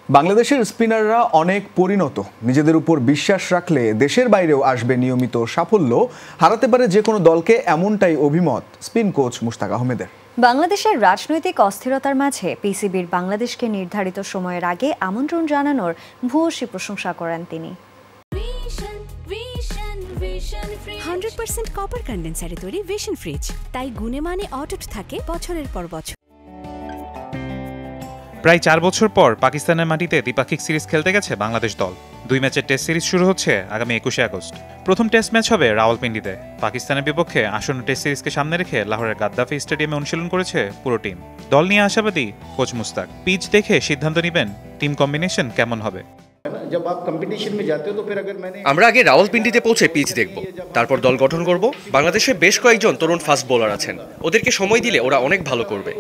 বাংলাদেশের স্পিনাররা অনেক পরিণত, নিজেদের উপর বিশ্বাস রাখলে দেশের বাইরেও আসবে নিয়মিত সাফল্য, হারাতে পারে যে কোনো দলকে, এমনটাই অভিমত স্পিন কোচ মুশতাক আহমেদের। বাংলাদেশের রাজনৈতিক অস্থিরতার মাঝে পিসিবির বাংলাদেশকে নির্ধারিত সময়ের আগে আমন্ত্রণ জানানোর ভূয়সী প্রশংসা করেন তিনি। 100% কপার কন্ডেন্সারে তৈরি ভিশন ফ্রিজ, তাই গুণে মানে অটুট থাকে বছরের পর বছর। প্রায় 4 বছর পর পাকিস্তানের মাটিতে দ্বিপাক্ষিক সিরিজ খেলতে গেছে বাংলাদেশ দল। 2 ম্যাচের টেস্ট সিরিজ শুরু হচ্ছে আগামী 21শে আগস্ট। প্রথম টেস্ট ম্যাচ হবে রাওয়ালপিন্ডিতে। পাকিস্তানের বিপক্ষে আসন্ন টেস্ট সিরিজকে সামনে রেখে লাহোরের গাদ্দাফি স্টেডিয়ামে অনুশীলন করেছে পুরো টিম। দল নিয়ে আশাবাদী কোচ মুশতাক। পিচ দেখে সিদ্ধান্ত নেবেন টিম কম্বিনেশন কেমন হবে। আমরা আগে রাওয়ালপিন্ডিতে পৌঁছে পিচ দেখব, তারপর দল গঠন করব। বাংলাদেশে বেশ কয়েকজন তরুণ ফাস্ট বোলার আছেন, ওদেরকে সময় দিলে ওরা অনেক ভালো করবে।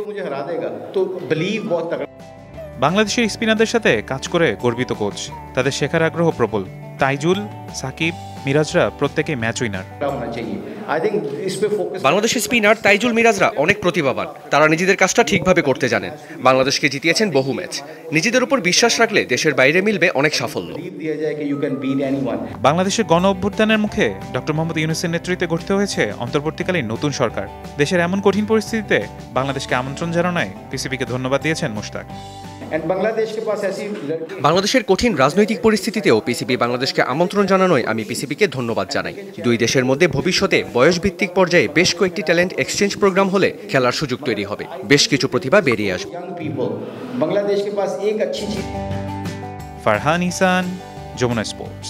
বাংলাদেশের স্পিনারদের সাথে কাজ করে গর্বিত কোচ। তাদের শেখার আগ্রহ প্রবল। তাইজুল, সাকিব, মিরাজরা প্রত্যেকেই ম্যাচ উইনার। বাংলাদেশের স্পিনার তাইজুল, মিরাজরা অনেক প্রতিভাবান। তারা নিজেদের কাজটা ঠিকভাবে করতে জানেন। বাংলাদেশকে জিতিয়েছেন বহু ম্যাচ। নিজেদের উপর বিশ্বাস রাখলে দেশের বাইরে মিলবে অনেক সাফল্য। বাংলাদেশের গণ অভ্যুত্থানের মুখে ডক্টর মোহাম্মদ ইউনূসের নেতৃত্বে গঠিত হয়েছে অন্তর্বর্তীকালীন নতুন সরকার। দেশের এমন কঠিন পরিস্থিতিতে বাংলাদেশকে আমন্ত্রণ জানানোয় পিসিবিকে ধন্যবাদ দিয়েছেন মুশতাক। বাংলাদেশের কঠিন রাজনৈতিক পরিস্থিতিতেও পিসিবি বাংলাদেশকে আমন্ত্রণ জানানোয় আমি পিসিবিকে ধন্যবাদ জানাই। দুই দেশের মধ্যে ভবিষ্যতে বয়সভিত্তিক পর্যায়ে বেশ কয়েকটি ট্যালেন্ট এক্সচেঞ্জ প্রোগ্রাম হলে খেলার সুযোগ তৈরি হবে, বেশ কিছু প্রতিভা বেরিয়ে আসবে। ফারহান ইহসান, যমুনা স্পোর্টস।